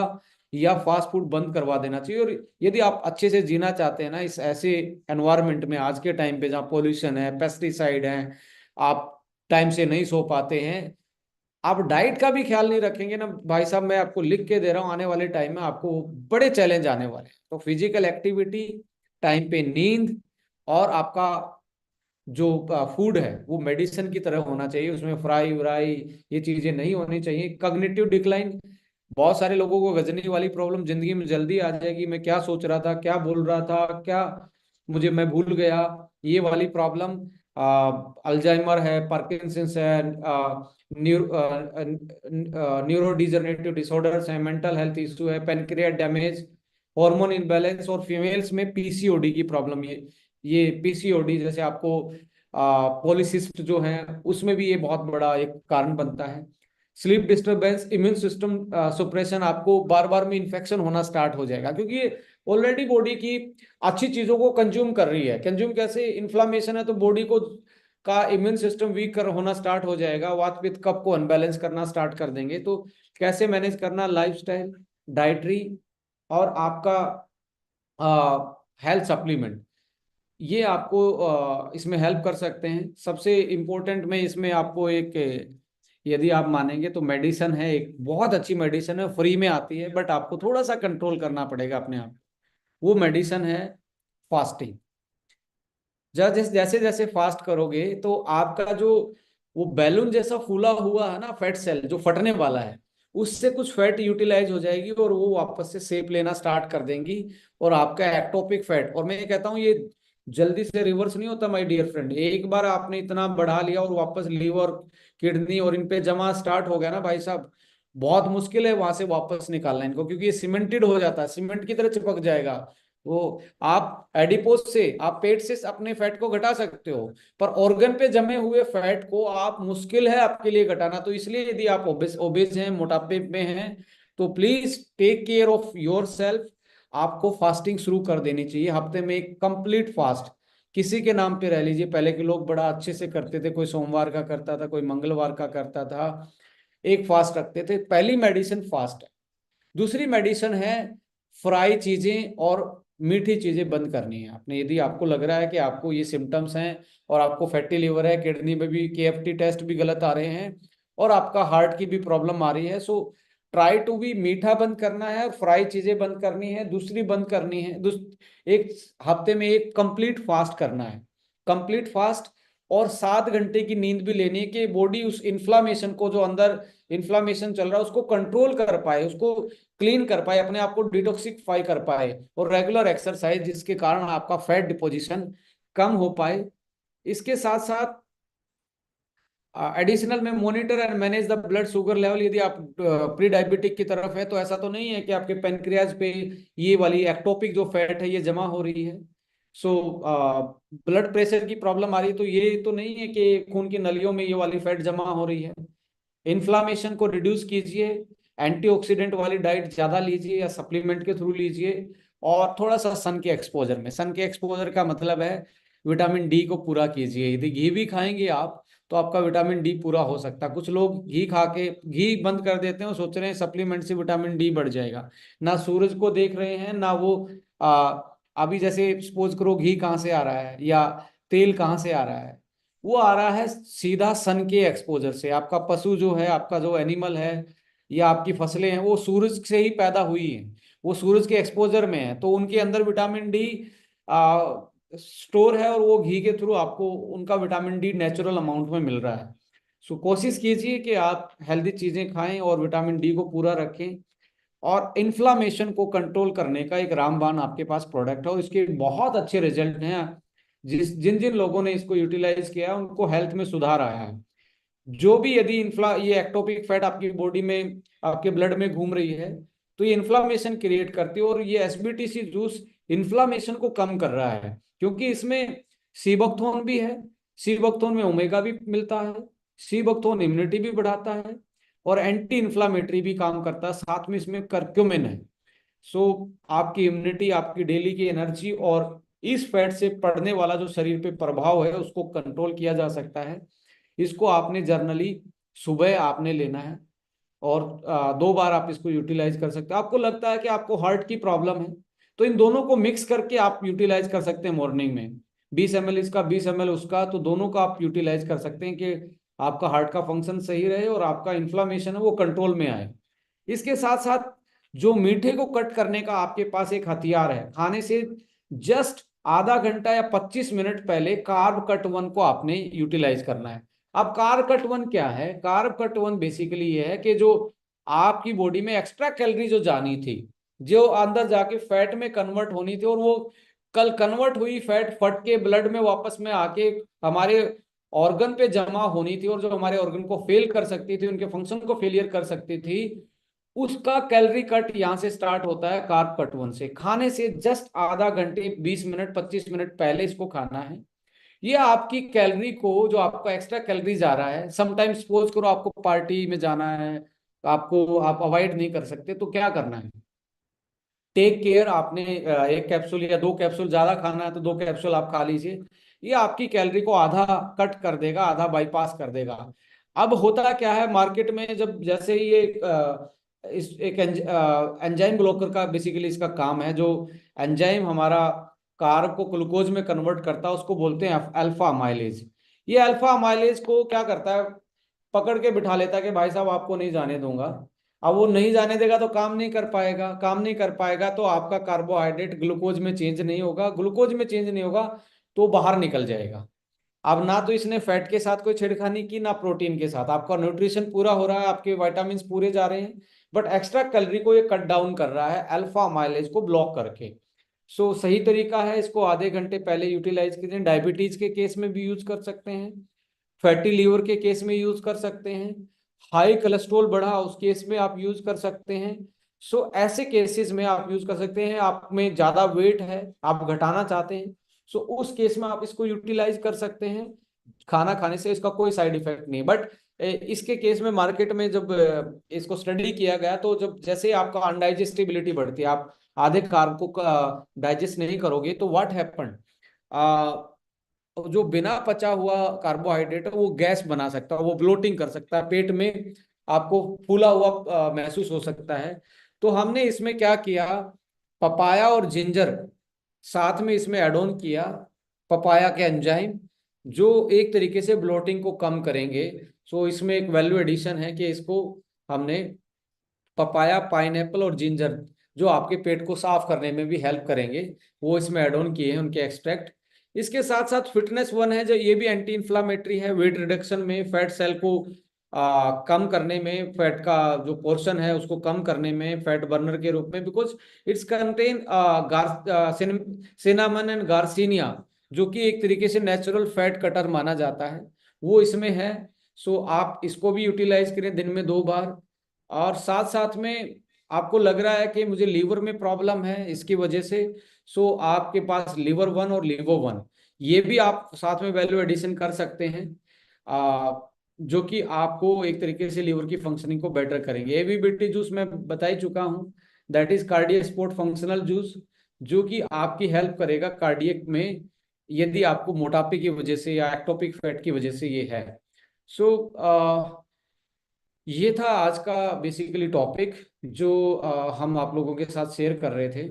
या फास्ट फूड बंद करवा देना चाहिए। और यदि आप अच्छे से जीना चाहते हैं ना इस ऐसे एनवायरनमेंट में, आज के टाइम पे जहाँ पोल्यूशन है, पेस्टिसाइड है, आप टाइम से नहीं सो पाते हैं, आप डाइट का भी ख्याल नहीं रखेंगे ना भाई साहब, मैं आपको लिख के दे रहा हूँ, आने वाले टाइम में आपको बड़े चैलेंज आने वाले हैं। तो फिजिकल एक्टिविटी, टाइम पे नींद, और आपका जो फूड है वो मेडिसिन की तरह होना चाहिए, उसमें फ्राई व्राई ये चीजें नहीं होनी चाहिए। कॉग्निटिव डिक्लाइन, बहुत सारे लोगों को गजनी वाली प्रॉब्लम जिंदगी में जल्दी आ जाएगी, मैं क्या सोच रहा था, क्या बोल रहा था, क्या मैं भूल गया, ये वाली प्रॉब्लम। अल्जाइमर है, पार्किंसंस है, न्यूरो डिजनरेटिव डिसऑर्डर्स है, मेंटल हेल्थ इशू है, पेनक्रियास डैमेज, हार्मोन इनबैलेंस, और फीमेल्स में पीसीओडी की प्रॉब्लम। ये पीसीओडी जैसे आपको पॉलीसिस्ट जो है उसमें भी ये बहुत बड़ा एक कारण बनता है। स्लीप डिस्टरबेंस, इम्यून सिस्टम सुप्रेशन, आपको बार बार में इन्फेक्शन होना स्टार्ट हो जाएगा, क्योंकि ये ऑलरेडी बॉडी की अच्छी चीजों को कंज्यूम कर रही है। कंज्यूम कैसे? इन्फ्लामेशन है तो बॉडी को का इम्यून सिस्टम वीक कर होना स्टार्ट हो जाएगा, वात पित्त कफ को अनबैलेंस करना स्टार्ट कर देंगे। तो कैसे मैनेज करना? लाइफस्टाइल, डाइटरी, और आपका हेल्थ सप्लीमेंट, ये आपको इसमें हेल्प कर सकते हैं। सबसे इम्पोर्टेंट में इसमें आपको एक, यदि आप मानेंगे तो मेडिसिन है, एक बहुत अच्छी मेडिसिन है, फ्री में आती है, बट आपको थोड़ा सा कंट्रोल करना पड़ेगा अपने आप। वो मेडिसिन है फास्टिंग। जैसे जैसे जैसे फास्ट करोगे तो आपका जो वो बैलून जैसा फूला हुआ है ना फैट सेल जो फटने वाला है, उससे कुछ फैट यूटिलाइज हो जाएगी और वो वापस से शेप लेना स्टार्ट कर देंगी। और आपका एक्टोपिक फैट, और मैं ये कहता हूँ ये जल्दी से रिवर्स नहीं होता माय डियर फ्रेंड। एक बार आपने इतना बढ़ा लिया और वापस लीवर, किडनी और इन पे जमा स्टार्ट हो गया ना भाई साहब, बहुत मुश्किल है वहां से वापस निकालना इनको, क्योंकि ये सीमेंटेड हो जाता है, सीमेंट की तरह चिपक जाएगा वो। आप एडिपोज से, आप पेट से अपने फैट को घटा सकते हो, पर ऑर्गन पे जमे हुए फैट को आप, मुश्किल है आपके लिए घटाना। तो इसलिए यदि आप ओबेस हैं, मोटापे में हैं, तो please take care of yourself. आपको फास्टिंग शुरू कर देनी चाहिए, हफ्ते में एक कंप्लीट फास्ट किसी के नाम पे रह लीजिए। पहले के लोग बड़ा अच्छे से करते थे, कोई सोमवार का करता था, कोई मंगलवार का करता था, एक फास्ट रखते थे। पहली मेडिसिन फास्ट है। दूसरी मेडिसिन है फ्राई चीजें और मीठी चीजें बंद करनी है आपने। यदि आपको लग रहा है कि आपको ये सिम्टम्स हैं और आपको फैटी लिवर है, किडनी में भी केएफटी टेस्ट भी गलत आ रहे हैं, और आपका हार्ट की भी प्रॉब्लम आ रही है, सो ट्राई टू बी, मीठा बंद करना है और फ्राई चीजें बंद करनी है। दूसरी बंद करनी है, एक हफ्ते में एक कंप्लीट फास्ट करना है, कंप्लीट फास्ट। और 7 घंटे की नींद भी लेनी है कि बॉडी उस इन्फ्लामेशन को, जो अंदर इन्फ्लामेशन चल रहा है उसको कंट्रोल कर पाए, उसको क्लीन कर पाए, अपने आप को डिटॉक्सिफाई कर पाए। और रेगुलर एक्सरसाइज जिसके कारण आपका फैट डिपोजिशन कम हो पाए। इसके साथ साथ एडिशनल में monitor and manage the blood sugar level. यदि आप प्री डायबिटिक की तरफ है तो ऐसा तो नहीं है कि आपके पेनक्रियाज पे ये वाली एक्टोपिक जो फैट है ये जमा हो रही है। सो ब्लड प्रेशर की प्रॉब्लम आ रही है, तो ये तो नहीं है कि खून की नलियों में ये वाली फैट जमा हो रही है। इन्फ्लामेशन को रिड्यूस कीजिए, एंटीऑक्सीडेंट वाली डाइट ज्यादा लीजिए या सप्लीमेंट के थ्रू लीजिए। और थोड़ा सा सन के एक्सपोजर में, सन के एक्सपोजर का मतलब है विटामिन डी को पूरा कीजिए। यदि घी भी खाएंगे आप तो आपका विटामिन डी पूरा हो सकता है। कुछ लोग घी खा के घी बंद कर देते हैं और सोच रहे हैं सप्लीमेंट से विटामिन डी बढ़ जाएगा, ना सूरज को देख रहे हैं ना वो आ, अभी जैसे सपोज करो घी कहाँ से आ रहा है या तेल कहाँ से आ रहा है, वो आ रहा है सीधा सन के एक्सपोजर से। आपका पशु जो है, आपका जो एनिमल है या आपकी फसलें हैं, वो सूरज से ही पैदा हुई हैं, वो सूरज के एक्सपोजर में है, तो उनके अंदर विटामिन डी स्टोर है और वो घी के थ्रू आपको उनका विटामिन डी नेचुरल अमाउंट में मिल रहा है। सो कोशिश कीजिए कि आप हेल्दी चीजें खाएं और विटामिन डी को पूरा रखें। और इन्फ्लामेशन को कंट्रोल करने का एक रामबाण आपके पास प्रोडक्ट है और इसके बहुत अच्छे रिजल्ट हैं। जिन जिन लोगों ने इसको यूटिलाइज किया है उनको हेल्थ में सुधार आया है। जो भी यदि ये एक्टोपिक फैट आपकी बॉडी में, आपके ब्लड में घूम रही है, तो ये इन्फ्लामेशन क्रिएट करती है। और ये एसबीटीसी जूस इन्फ्लामेशन को कम कर रहा है, क्योंकि इसमें सीबकथोन भी है, सीबकथोन में ओमेगा भी मिलता है, सीबकथोन इम्यूनिटी भी बढ़ाता है और एंटी इन्फ्लामेटरी भी काम करता है, साथ में इसमें करक्यूमिन है। सो आपकी इम्यूनिटी, आपकी डेली की एनर्जी और इस फैट से पड़ने वाला जो शरीर पे प्रभाव है उसको कंट्रोल किया जा सकता है। इसको आपने जर्नली सुबह आपने लेना है, और 2 बार आप इसको यूटिलाइज कर सकते हो। आपको लगता है कि आपको हार्ट की प्रॉब्लम है, तो इन दोनों को मिक्स करके आप यूटिलाइज कर सकते हैं मॉर्निंग में। 20 ml इसका, 20 ml उसका, तो दोनों का आप यूटिलाइज कर सकते हैं कि आपका हार्ट का फंक्शन सही रहे और आपका इन्फ्लामेशन है वो कंट्रोल में आए। इसके साथ साथ जो मीठे को कट करने का आपके पास एक हथियार है, खाने से जस्ट आधा घंटा या 25 मिनट पहले कार्ब कट वन को आपने यूटिलाइज करना है। अब कार्ब कट वन क्या है? कार्ब कट वन बेसिकली ये है कि जो आपकी बॉडी में एक्स्ट्रा कैलोरी जो जानी थी, जो अंदर जाके फैट में कन्वर्ट होनी थी, और वो कल कन्वर्ट हुई फैट फट के ब्लड में वापस में आके हमारे ऑर्गन पे जमा होनी थी, और जो हमारे ऑर्गन को फेल कर सकती थी, उनके फंक्शन को फेलियर कर सकती थी, उसका कैलोरी कट यहाँ से स्टार्ट होता है कार्ब कट वन से। खाने से जस्ट आधा घंटे 20 मिनट 25 मिनट पहले इसको खाना है। ये आपकी कैलोरी को, जो आपका एक्स्ट्रा कैलोरी जा रहा है, समटाइम सपोज करो आपको पार्टी में जाना है, आपको आप अवॉइड नहीं कर सकते, तो क्या करना है? टेक केयर, आपने 1 कैप्सूल या 2 कैप्सूल, ज्यादा खाना है तो 2 कैप्सूल आप खा लीजिए। ये आपकी कैलोरी को आधा कट कर देगा, आधा बाईपास कर देगा। अब होता क्या है मार्केट में, जब जैसे ये इस एक एंजाइम ब्लॉकर का बेसिकली इसका काम है, जो एंजाइम हमारा कार्ब को ग्लूकोज में कन्वर्ट करता है, उसको बोलते हैं अल्फा माइलेज। ये अल्फा माइलेज को क्या करता है, पकड़ के बिठा लेता है कि भाई साहब आपको नहीं जाने दूंगा। अब वो नहीं जाने देगा तो काम नहीं कर पाएगा, काम नहीं कर पाएगा तो आपका कार्बोहाइड्रेट ग्लूकोज में चेंज नहीं होगा, ग्लूकोज में चेंज नहीं होगा तो बाहर निकल जाएगा। अब ना तो इसने फैट के साथ कोई छेड़खानी की, ना प्रोटीन के साथ, आपका न्यूट्रिशन पूरा हो रहा है, आपके विटामिन पूरे जा रहे हैं, बट एक्स्ट्रा कैलोरी को ये कट डाउन कर रहा है अल्फा माइलेज को ब्लॉक करके। सो सही तरीका है, इसको आधे घंटे पहले यूटिलाइज कीजिए। डायबिटीज के केस में भी यूज कर सकते हैं, फैटी लीवर के केस में यूज कर सकते हैं, हाई कोलेस्ट्रॉल बढ़ा उस केस में आप यूज कर सकते हैं। सो ऐसे केसेस में आप यूज कर सकते हैं। आप में ज्यादा वेट है, आप घटाना चाहते हैं, सो उस केस में आप इसको यूटिलाइज कर सकते हैं। खाना खाने से इसका कोई साइड इफेक्ट नहीं, बट इसके केस में मार्केट में जब इसको स्टडी किया गया, तो जब जैसे आपका अनडाइजेस्टिबिलिटी बढ़ती है, आप आधे कार्ब को डाइजेस्ट नहीं करोगे, तो व्हाट हैपन, जो बिना पचा हुआ कार्बोहाइड्रेट है वो गैस बना सकता है, वो ब्लोटिंग कर सकता है, पेट में आपको फूला हुआ महसूस हो सकता है। तो हमने इसमें क्या किया, पपाया और जिंजर साथ में इसमें एड ऑन किया, पपाया के एंजाइम, जो एक तरीके से ब्लोटिंग को कम करेंगे। सो इसमें एक वैल्यू एडिशन है कि इसको हमने पपाया, पाइनएप्पल और जिंजर, जो आपके पेट को साफ करने में भी हेल्प करेंगे, वो इसमें एड ऑन किए हैं उनके एक्सट्रैक्ट। इसके साथ साथ फिटनेस वन है, जो ये भी एंटी इन्फ्लामेटरी है, वेट रिडक्शन में, फैट सेल को कम करने में, फैट का जो पोर्शन है उसको कम करने में, फैट बर्नर के रूप में, because it's contain cinnamon and garcinia, जो कि एक तरीके से नेचुरल फैट कटर माना जाता है, वो इसमें है। सो आप इसको भी यूटिलाइज करें दिन में 2 बार। और साथ साथ में आपको लग रहा है कि मुझे लीवर में प्रॉब्लम है इसकी वजह से, सो आपके पास लीवर वन और लीवो वन, ये भी आप साथ में वैल्यू एडिशन कर सकते हैं, जो कि आपको एक तरीके से लीवर की फंक्शनिंग को बेटर करेंगे। एवीबीटी जूस मैं बता ही चुका हूँ, that is cardiac sport functional juice, जो कि आपकी हेल्प करेगा कार्डियक में, यदि आपको मोटापे की वजह से या एक्टोपिक फैट की वजह से ये है। सो ये था आज का बेसिकली टॉपिक, जो हम आप लोगों के साथ शेयर कर रहे थे।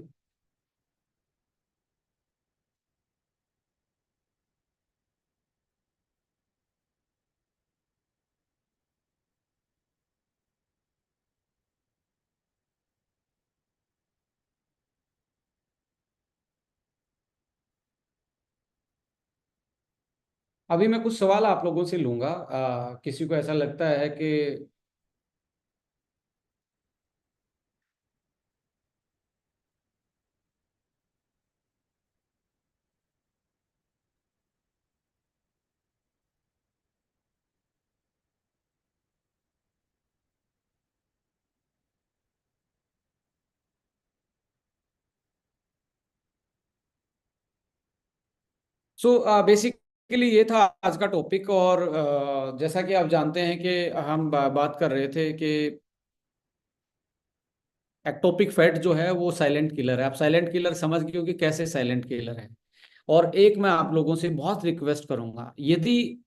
अभी मैं कुछ सवाल आप लोगों से लूंगा, किसी को ऐसा लगता है कि, सो बेसिकली ये था आज का टॉपिक। और जैसा कि आप जानते हैं कि हम बात कर रहे थे कि एक्टोपिक फैट जो है वो साइलेंट किलर है। आप साइलेंट किलर समझ गए हो कि कैसे साइलेंट किलर है। और एक मैं आप लोगों से बहुत रिक्वेस्ट करूंगा, यदि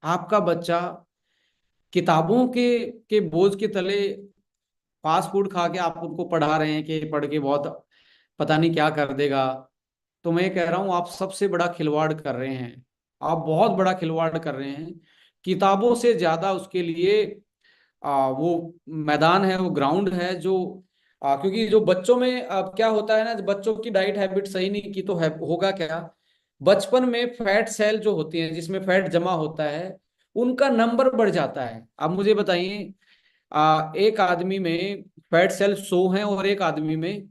आपका बच्चा किताबों के बोझ के तले फास्ट फूड खा के आप उनको पढ़ा रहे हैं कि पढ़ के बहुत पता नहीं क्या कर देगा। तो मैं कह रहा हूँ आप सबसे बड़ा खिलवाड़ कर रहे हैं, आप बहुत बड़ा खिलवाड़ कर रहे हैं। किताबों से ज्यादा उसके लिए वो मैदान है, वो ग्राउंड है जो क्योंकि जो बच्चों में अब क्या होता है ना, बच्चों की डाइट हैबिट सही नहीं की तो होगा क्या, बचपन में फैट सेल जो होती हैं जिसमें फैट जमा होता है उनका नंबर बढ़ जाता है। अब मुझे बताइए, एक आदमी में फैट सेल 100 हैं और एक आदमी में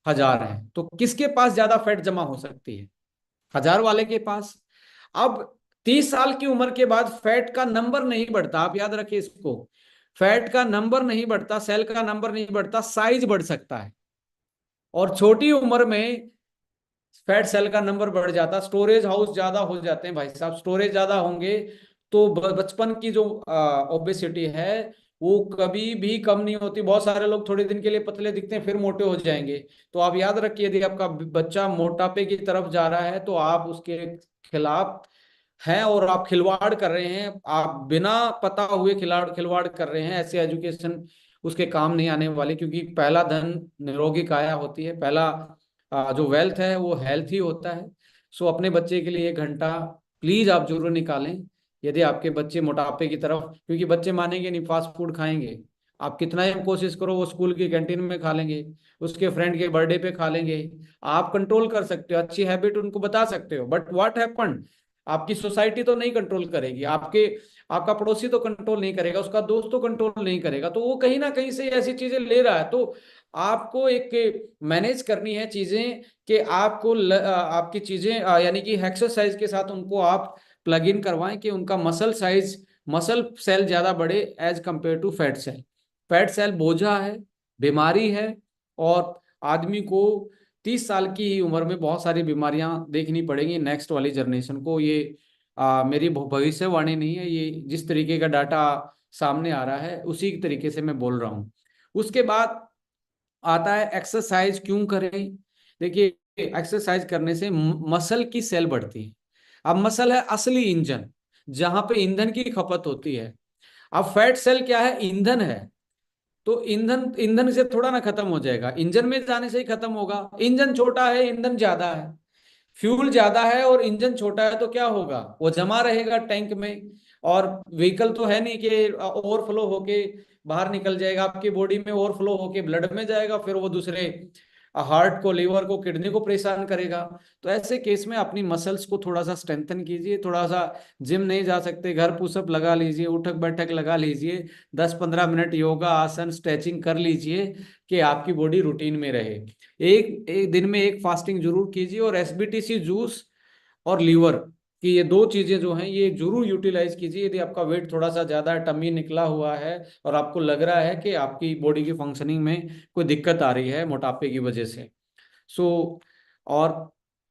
1000 हैं, तो किसके पास ज्यादा फैट जमा हो सकती है? 1000 वाले के पास। अब 30 साल की उम्र के बाद फैट का नंबर नहीं बढ़ता, आप याद रखिए इसको, फैट का नंबर नहीं बढ़ता, सेल का नंबर नहीं बढ़ता, साइज बढ़ सकता है। और छोटी उम्र में फैट सेल का नंबर बढ़ जाता, स्टोरेज हाउस ज्यादा हो जाते हैं भाई साहब, स्टोरेज ज्यादा होंगे तो बचपन की जो ओबेसिटी है वो कभी भी कम नहीं होती। बहुत सारे लोग थोड़े दिन के लिए पतले दिखते हैं फिर मोटे हो जाएंगे। तो आप याद रखिए, यदि आपका बच्चा मोटापे की तरफ जा रहा है तो आप उसके खिलाफ हैं और आप खिलवाड़ कर रहे हैं, आप बिना पता हुए खिलवाड़ कर रहे हैं। ऐसे एजुकेशन उसके काम नहीं आने वाली, क्योंकि पहला धन निरोगी काया होती है, पहला जो वेल्थ है वो हेल्थ ही होता है। सो अपने बच्चे के लिए 1 घंटा प्लीज आप जरूर निकालें। यदि आपके बच्चे मोटापे की तरफ, क्योंकि बच्चे मानेंगे नहीं, फास्ट फूड खाएंगे, आप कितना ही कोशिश करो वो स्कूल की कैंटीन में खा लेंगे, उसके फ्रेंड के बर्थडे पे खा लेंगे। आप कंट्रोल कर सकते हो, अच्छी हैबिट उनको बता सकते हो, बट व्हाट हैपन, आपकी सोसाइटी तो नहीं कंट्रोल करेगी, आपका पड़ोसी तो कंट्रोल नहीं करेगा, उसका दोस्त तो कंट्रोल नहीं करेगा, तो वो कहीं ना कहीं से ऐसी चीजें ले रहा है। तो आपको एक मैनेज करनी है चीजें कि आपकी चीजें यानी कि एक्सरसाइज के साथ उनको आप प्लग इन करवाएं कि उनका मसल सेल ज्यादा बढ़े as compare to fat cell. Fat cell बोझा है, बीमारी है, और आदमी को 30 साल की ही उम्र में बहुत सारी बीमारियां देखनी पड़ेंगी नेक्स्ट वाली जनरेशन को। ये मेरी भविष्यवाणी नहीं है, ये जिस तरीके का डाटा सामने आ रहा है उसी तरीके से मैं बोल रहा हूँ। उसके बाद आता है एक्सरसाइज क्यों करें। देखिए, एक्सरसाइज करने से मसल की सेल बढ़ती है। अब मसल है असली इंजन, जहां पे ईंधन की खपत होती है। अब फैट सेल क्या है? ईंधन है। तो ईंधन ईंधन से थोड़ा ना खत्म हो जाएगा, इंजन में जाने से ही खत्म होगा। इंजन छोटा है, ईंधन ज्यादा है, फ्यूल ज्यादा है और इंजन छोटा है, तो क्या होगा? वो जमा रहेगा टैंक में। और व्हीकल तो है नहीं कि ओवरफ्लो होके बाहर निकल जाएगा, आपकी बॉडी में ओवरफ्लो होके ब्लड में जाएगा, फिर वो दूसरे हार्ट को, लीवर को, किडनी को परेशान करेगा। तो ऐसे केस में अपनी मसल्स को थोड़ा सा स्ट्रेंथन कीजिए, थोड़ा सा जिम नहीं जा सकते, घर पुशअप लगा लीजिए, उठक बैठक लगा लीजिए, 10-15 मिनट योगा आसन स्ट्रेचिंग कर लीजिए कि आपकी बॉडी रूटीन में रहे। एक एक दिन में एक फास्टिंग जरूर कीजिए, और एसबीटीसी जूस और लीवर की ये दो चीजें जो हैं ये जरूर यूटिलाइज कीजिए यदि आपका वेट थोड़ा सा ज्यादा टमी निकला हुआ है और आपको लग रहा है कि आपकी बॉडी की फंक्शनिंग में कोई दिक्कत आ रही है मोटापे की वजह से। सो और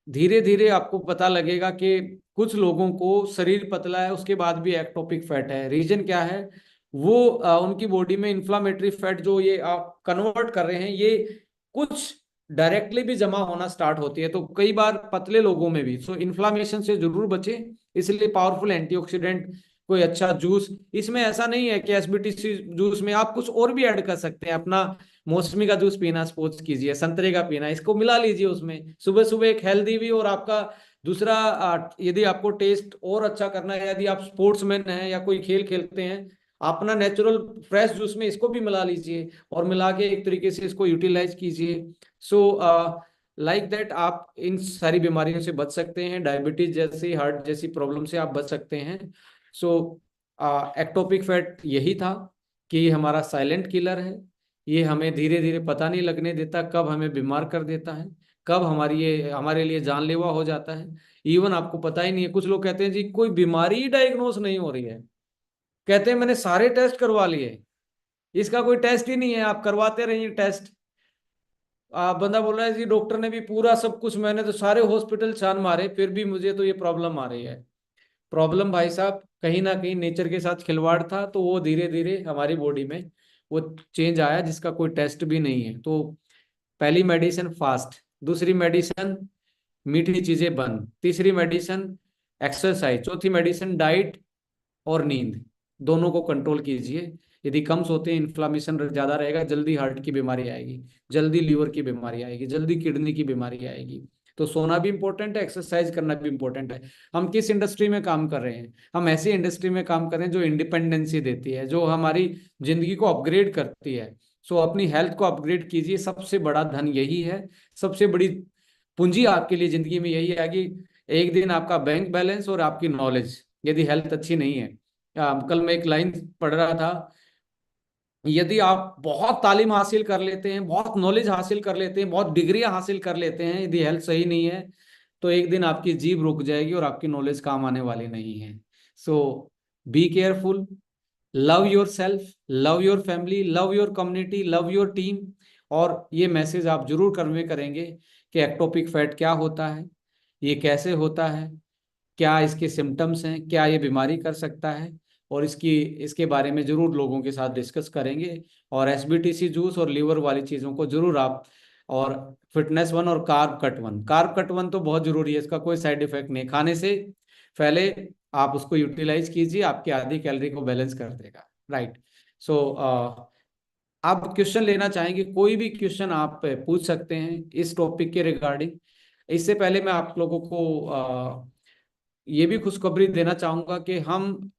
धीरे धीरे आपको पता लगेगा कि कुछ लोगों को शरीर पतला है उसके बाद भी एक्टोपिक फैट है। रीजन क्या है? वो उनकी बॉडी में इंफ्लामेटरी फैट जो ये आप कन्वर्ट कर रहे हैं, ये कुछ डायरेक्टली भी जमा होना स्टार्ट होती है, तो कई बार पतले लोगों में भी। सो इन्फ्लामेशन से जरूर बचें, इसलिए पावरफुल एंटीऑक्सीडेंट कोई अच्छा जूस, इसमें ऐसा नहीं है कि एसबीटीसी जूस में आप कुछ और भी ऐड कर सकते हैं अपना। मौसमी का जूस पीना सपोज कीजिए, संतरे का पीना, इसको मिला लीजिए उसमें सुबह सुबह, एक हेल्दी भी और आपका दूसरा यदि आपको टेस्ट और अच्छा करना है, यदि आप स्पोर्ट्समैन हैं या कोई खेल खेलते हैं, अपना नेचुरल फ्रेश जूस में इसको भी मिला लीजिए और मिला के एक तरीके से इसको यूटिलाइज कीजिए। सो लाइक दैट आप इन सारी बीमारियों से बच सकते हैं, डायबिटीज जैसी, हार्ट जैसी प्रॉब्लम से आप बच सकते हैं। सो एक्टोपिक फैट यही था कि ये हमारा साइलेंट किलर है। ये हमें धीरे धीरे पता नहीं लगने देता कब हमें बीमार कर देता है, कब हमारे लिए जानलेवा हो जाता है। इवन आपको पता ही नहीं है। कुछ लोग कहते हैं जी कोई बीमारी ही डायग्नोस नहीं हो रही है, कहते हैं मैंने सारे टेस्ट करवा लिए, इसका कोई टेस्ट ही नहीं है, आप करवाते रहिए टेस्ट। बंदा बोल रहा है जी डॉक्टर ने भी पूरा सब कुछ, मैंने तो सारे हॉस्पिटल छान मारे फिर भी मुझे तो ये प्रॉब्लम आ रही है। प्रॉब्लम भाई साहब कहीं ना कहीं नेचर के साथ खिलवाड़ था, तो वो धीरे धीरे हमारी बॉडी में वो चेंज आया जिसका कोई टेस्ट भी नहीं है। तो पहली मेडिसिन फास्ट, दूसरी मेडिसिन मीठी चीजें बंद, तीसरी मेडिसिन एक्सरसाइज, चौथी मेडिसिन डाइट और नींद, दोनों को कंट्रोल कीजिए। यदि कम सोते हैं, इन्फ्लामेशन ज़्यादा रहेगा, जल्दी हार्ट की बीमारी आएगी, जल्दी लीवर की बीमारी आएगी, जल्दी किडनी की बीमारी आएगी। तो सोना भी इंपॉर्टेंट है, एक्सरसाइज करना भी इंपॉर्टेंट है। हम किस इंडस्ट्री में काम कर रहे हैं? हम ऐसी इंडस्ट्री में काम कर रहे हैं जो इंडिपेंडेंसी देती है, जो हमारी जिंदगी को अपग्रेड करती है। सो अपनी हेल्थ को अपग्रेड कीजिए, सबसे बड़ा धन यही है। सबसे बड़ी पूंजी आपके लिए जिंदगी में यही है कि एक दिन आपका बैंक बैलेंस और आपकी नॉलेज, यदि हेल्थ अच्छी नहीं है। कल मैं एक लाइन पढ़ रहा था, यदि आप बहुत तालीम हासिल कर लेते हैं, बहुत नॉलेज हासिल कर लेते हैं, बहुत डिग्रियां हासिल कर लेते हैं, यदि हेल्थ सही नहीं है तो एक दिन आपकी जीभ रुक जाएगी और आपकी नॉलेज काम आने वाली नहीं है। So be careful, love yourself, love your family, love your community, love your team. और ये मैसेज आप जरूर कन्वे करेंगे कि एक्टोपिक फैट क्या होता है, ये कैसे होता है, क्या इसके सिम्टम्स हैं, क्या ये बीमारी कर सकता है, और इसके बारे में जरूर लोगों के साथ डिस्कस करेंगे। और एसबीटीसी जूस और लीवर वाली चीज़ों को जरूर आप, और फिटनेस वन और carb cut one, carb cut one तो बहुत जरूरी है, इसका कोई साइड इफेक्ट नहीं, खाने से पहले आप उसको यूटिलाइज कीजिए, आपकी आधी कैलोरी को बैलेंस कर देगा। राइट। सो आप क्वेश्चन लेना चाहेंगे, कोई भी क्वेश्चन आप पूछ सकते हैं इस टॉपिक के रिगार्डिंग। इससे पहले मैं आप लोगों को ये भी खुशखबरी देना चाहूंगा कि हम